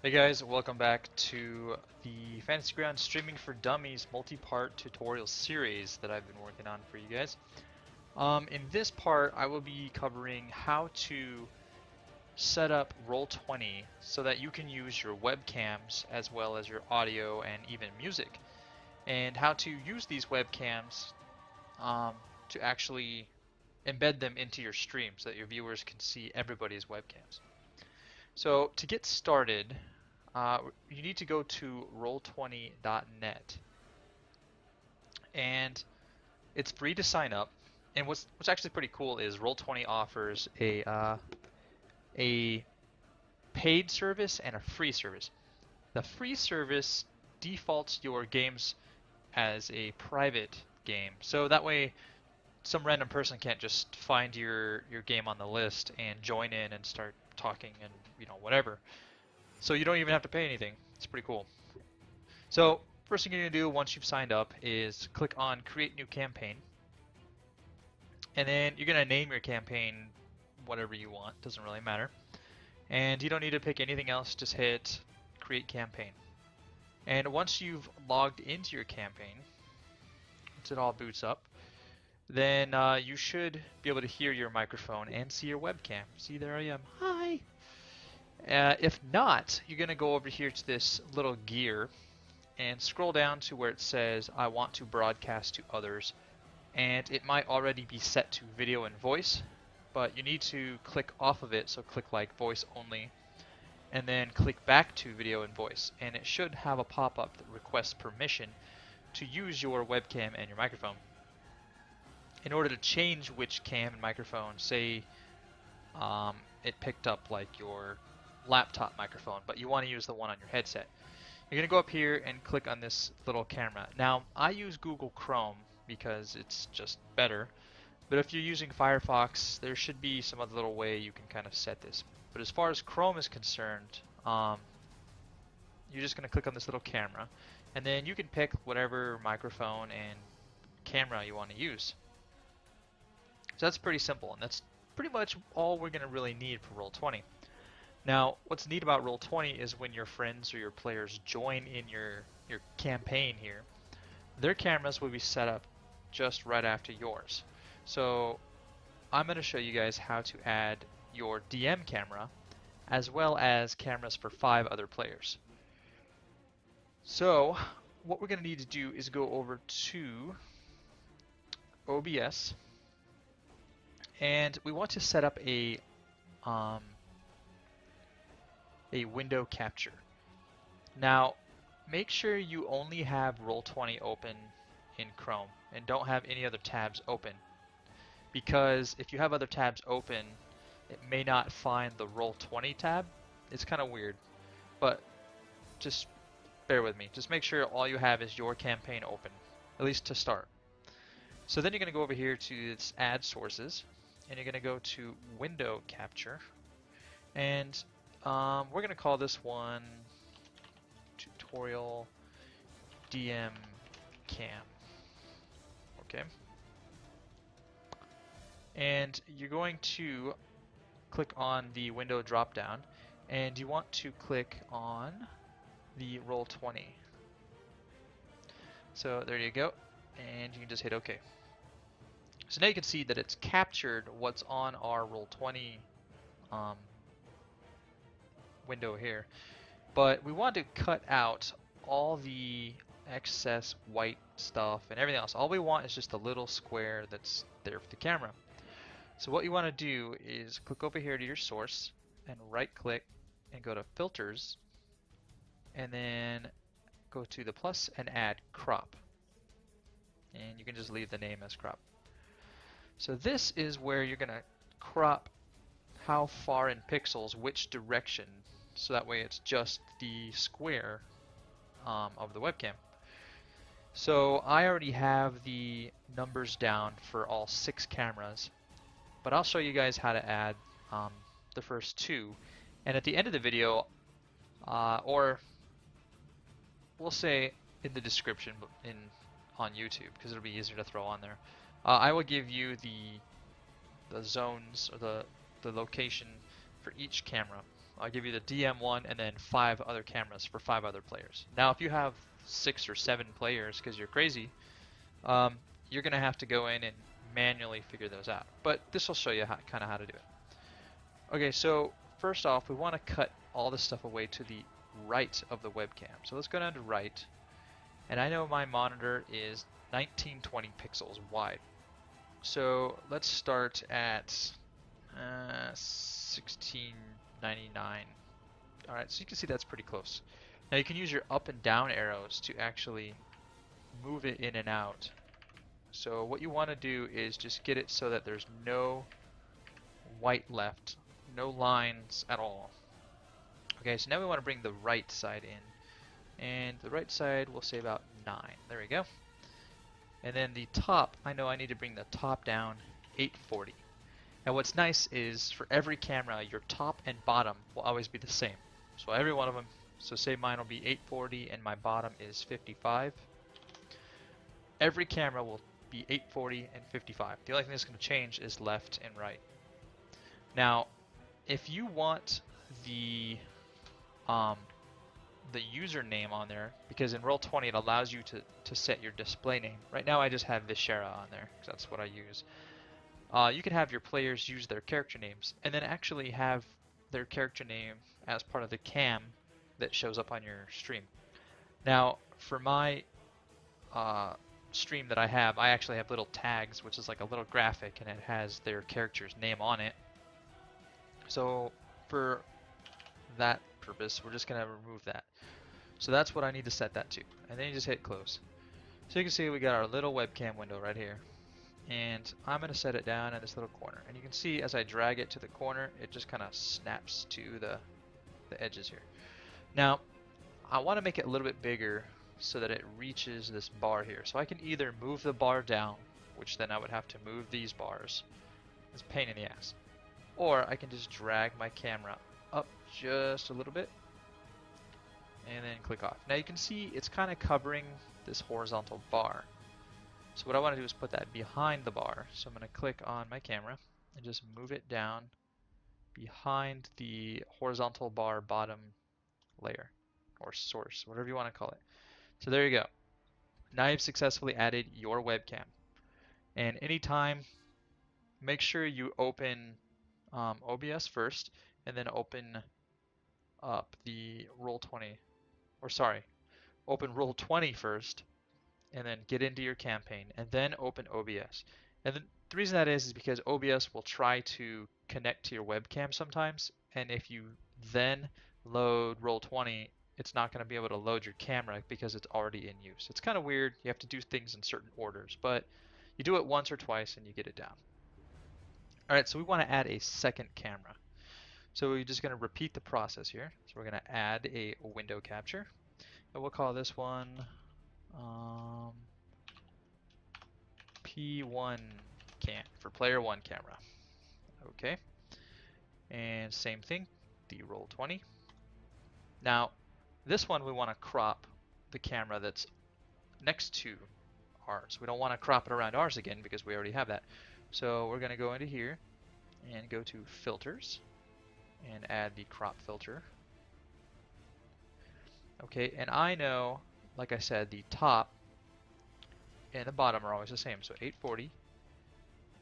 Hey guys, welcome back to the Fantasy Ground Streaming for Dummies multi-part tutorial series that I've been working on for you guys. In this part, I will be covering how to set up Roll20 so that you can use your webcams as well as your audio and even music, and how to use these webcams um, to actually embed them into your stream so that your viewers can see everybody's webcams. So to get started, uh, you need to go to roll20.net, and it's free to sign up. And what's actually pretty cool is Roll20 offers a paid service and a free service. The free service defaults your games as a private game, so that way some random person can't just find your game on the list and join in and start talking and whatever. So you don't even have to pay anything. It's pretty cool. So first thing you're going to do once you've signed up is click on Create New Campaign. And then you're going to name your campaign whatever you want. Doesn't really matter. And you don't need to pick anything else. Just hit Create Campaign. And once you've logged into your campaign, once it all boots up, then you should be able to hear your microphone and see your webcam. See, there I am. Hi! If not, you're going to go over here to this little gear and scroll down to where it says I want to broadcast to others, and it might already be set to video and voice, but you need to click off of it, so click like voice only and then click back to video and voice, and it should have a pop-up that requests permission to use your webcam and your microphone. In order to change which cam and microphone, say it picked up like your laptop microphone, but you want to use the one on your headset, you're going to go up here and click on this little camera. Now, I use Google Chrome because it's just better, but if you're using Firefox, there should be some other little way you can kind of set this. But as far as Chrome is concerned, you're just going to click on this little camera, and then you can pick whatever microphone and camera you want to use. So that's pretty simple, and that's pretty much all we're going to really need for Roll20. Now, what's neat about Roll20 is when your friends or your players join in your campaign here, their cameras will be set up just right after yours. So I'm going to show you guys how to add your DM camera as well as cameras for 5 other players. So what we're going to need to do is go over to OBS, and we want to set up a window capture. Now, make sure you only have Roll20 open in Chrome and don't have any other tabs open, because if you have other tabs open, it may not find the Roll20 tab. It's kind of weird, but just bear with me. Just make sure all you have is your campaign open, at least to start. So then you're going to go over here to this Add Sources, and you're going to go to Window Capture, and we're going to call this one Tutorial DM Cam. Okay. And you're going to click on the window drop down, and you want to click on the Roll20. So there you go, and you can just hit OK. So now you can see that it's captured what's on our Roll20 window here, but we want to cut out all the excess white stuff and everything else. All we want is just a little square that's there for the camera. So what you want to do is click over here to your source and right click and go to filters, and then go to the plus and add crop, and you can just leave the name as crop. So this is where you're gonna crop how far in pixels, which direction, so that way it's just the square of the webcam. So I already have the numbers down for all 6 cameras, but I'll show you guys how to add the first 2. And at the end of the video, or we'll say in the description on YouTube, because it'll be easier to throw on there, I will give you the zones or the location for each camera. I'll give you the DM1 and then 5 other cameras for 5 other players. Now, if you have 6 or 7 players because you're crazy, um, you're going to have to go in and manually figure those out. But this will show you kind of how to do it. Okay, so first off, we want to cut all this stuff away to the right of the webcam. So let's go down to right. And I know my monitor is 1920 pixels wide. So let's start at 1699. Alright, so you can see that's pretty close. Now you can use your up and down arrows to actually move it in and out. So what you want to do is just get it so that there's no white left, no lines at all. Okay, so now we want to bring the right side in. And the right side we'll say about 9. There we go. And then the top, I know I need to bring the top down 840. Now what's nice is for every camera, your top and bottom will always be the same. So every one of them, so say mine will be 840 and my bottom is 55. Every camera will be 840 and 55. The only thing that's going to change is left and right. Now, if you want the username on there, because in Roll20 it allows you to set your display name. Right now I just have Vishera on there because that's what I use. You can have your players use their character names and then actually have their character name as part of the cam that shows up on your stream. Now for my stream that I actually have little tags, which is like a little graphic and it has their character's name on it. So for that purpose, we're just going to remove that. So that's what I need to set that to. And then you just hit close. So you can see we got our little webcam window right here. And I'm going to set it down in this little corner. And you can see as I drag it to the corner, it just kind of snaps to the edges here. Now, I want to make it a little bit bigger so that it reaches this bar here. So I can either move the bar down, which then I would have to move these bars. It's a pain in the ass. Or I can just drag my camera up just a little bit and then click off. Now you can see it's kind of covering this horizontal bar. So what I want to do is put that behind the bar. So I'm going to click on my camera and just move it down behind the horizontal bar bottom layer or source, whatever you want to call it. So there you go. Now you've successfully added your webcam. And anytime, make sure you open OBS first and then open up the Roll20, or sorry, open Roll20 first and then get into your campaign and then open OBS. And the reason that is because OBS will try to connect to your webcam sometimes, and if you then load Roll20, it's not going to be able to load your camera because it's already in use. It's kind of weird. You have to do things in certain orders, but you do it once or twice and you get it down. Alright, so we want to add a second camera. So we're just going to repeat the process here. So we're going to add a window capture. And we'll call this one P1 cam for player 1 camera. Okay. And same thing, the Roll20. Now, this one we want to crop the camera that's next to ours. We don't want to crop it around ours again because we already have that. So we're going to go into here and go to filters and add the crop filter. Okay, and I know, like I said, the top and the bottom are always the same. So 840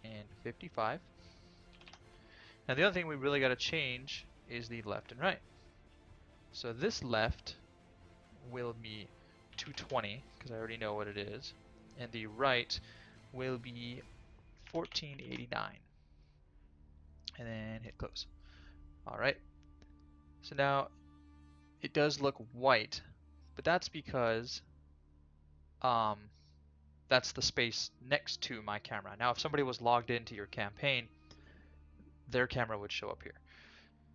and 55. Now the other thing we really got to change is the left and right. So this left will be 220 because I already know what it is, and the right will be 1489. And then hit close. Alright, so now it does look white, but that's because that's the space next to my camera. Now if somebody was logged into your campaign, their camera would show up here.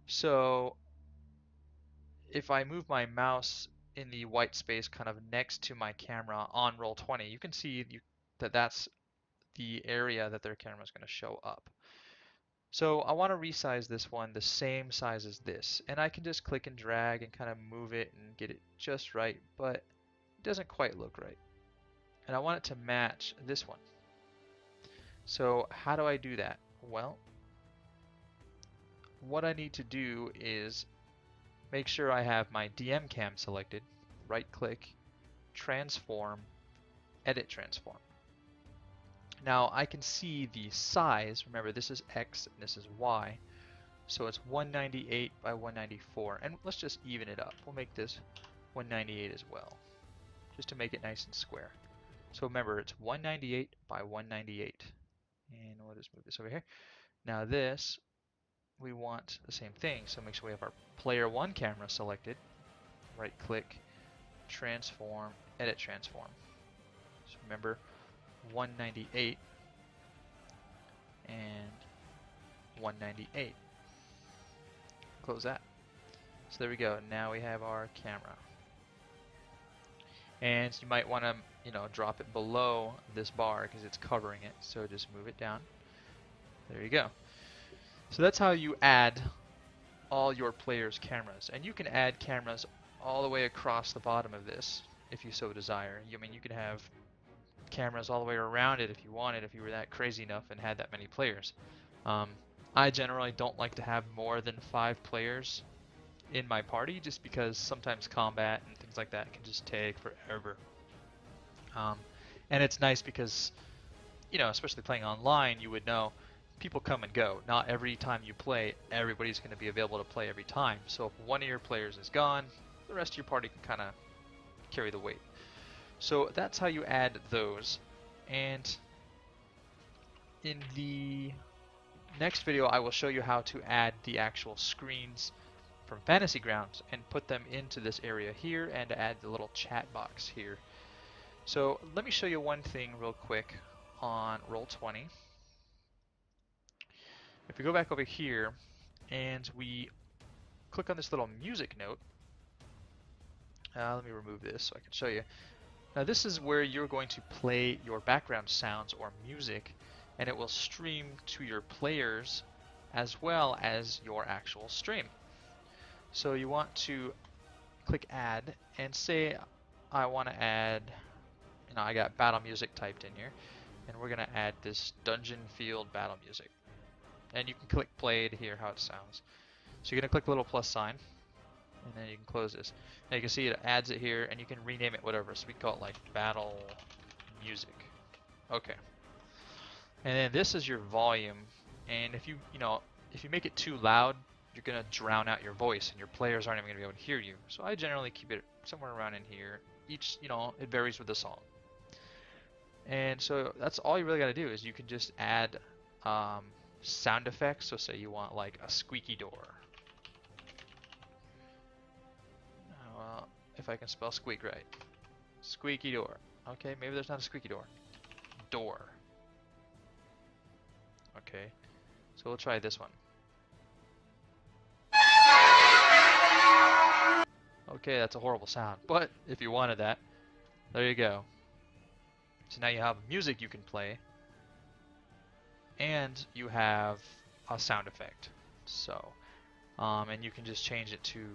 So if I move my mouse in the white space kind of next to my camera on Roll20, you can see that that's the area that their camera is going to show up. So I want to resize this one the same size as this, and I can just click and drag and kind of move it and get it just right, but it doesn't quite look right. And I want it to match this one. So how do I do that? Well, what I need to do is make sure I have my DM cam selected, right click, transform, edit transform. Now I can see the size. Remember, this is X and this is Y. So it's 198 by 194. And let's just even it up. We'll make this 198 as well, just to make it nice and square. So remember, it's 198 by 198. And we'll just move this over here. Now this, we want the same thing. So make sure we have our player 1 camera selected. Right click, transform, edit transform. So remember, 198 and 198. Close that. So there we go. Now we have our camera. And you might want to, drop it below this bar because it's covering it. So just move it down. There you go. So that's how you add all your players' cameras. And you can add cameras all the way across the bottom of this if you so desire. I mean, you can have cameras all the way around it if you wanted, if you were that crazy enough and had that many players. I generally don't like to have more than 5 players in my party just because sometimes combat and things like that can just take forever. And it's nice because, especially playing online, you would know people come and go. Not every time you play, everybody's going to be available to play every time. So if one of your players is gone, the rest of your party can kind of carry the weight. So that's how you add those. And in the next video, I will show you how to add the actual screens from Fantasy Grounds and put them into this area here and add the little chat box here. So let me show you one thing real quick on Roll20. If we go back over here and we click on this little music note, let me remove this so I can show you. Now this is where you're going to play your background sounds or music, and it will stream to your players as well as your actual stream. So you want to click add and say I want to add, I got battle music typed in here, and we're going to add this Dungeon Field battle music. And you can click play to hear how it sounds. So you're going to click the little plus sign, and then you can close this. Now you can see it adds it here, and you can rename it whatever. So we call it like battle music. Okay. And then this is your volume, and if you make it too loud, you're gonna drown out your voice, and your players aren't even gonna be able to hear you. So I generally keep it somewhere around in here. Each, it varies with the song. And so that's all you really gotta do is you can just add sound effects. So say you want like a squeaky door. Well, if I can spell squeak right. Squeaky door. Okay, maybe there's not a squeaky door. Door. Okay, so we'll try this one. Okay, that's a horrible sound, but if you wanted that, there you go. So now you have music you can play, and you have a sound effect. So, and you can just change it to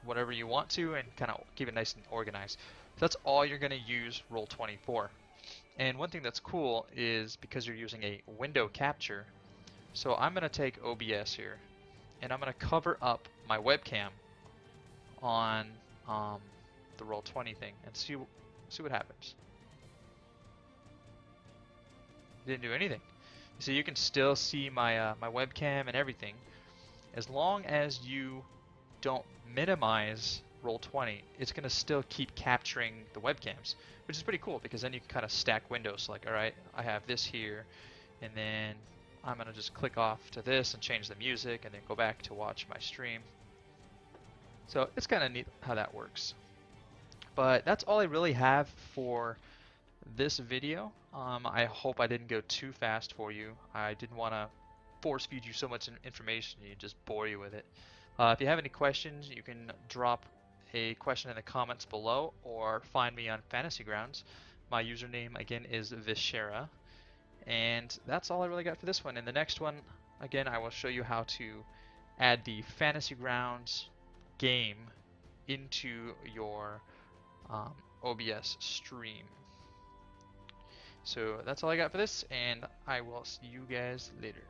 whatever you want to, and kind of keep it nice and organized. So that's all you're going to use Roll20 for. And one thing that's cool is because you're using a window capture, so I'm going to take OBS here, and I'm going to cover up my webcam on the Roll20 thing and see what happens. Didn't do anything. So you can still see my my webcam and everything, as long as you don't minimize Roll20. It's going to still keep capturing the webcams, which is pretty cool because then you can kind of stack windows. Like, all right, I have this here, and then I'm going to just click off to this and change the music, and then go back to watch my stream. So it's kind of neat how that works. But that's all I really have for this video. I hope I didn't go too fast for you. I didn't want to force feed you so much information and just bore you with it. If you have any questions, you can drop a question in the comments below or find me on Fantasy Grounds. My username again is Vishera. And that's all I really got for this one. In the next one, again, I will show you how to add the Fantasy Grounds game into your OBS stream. So that's all I got for this, and I will see you guys later.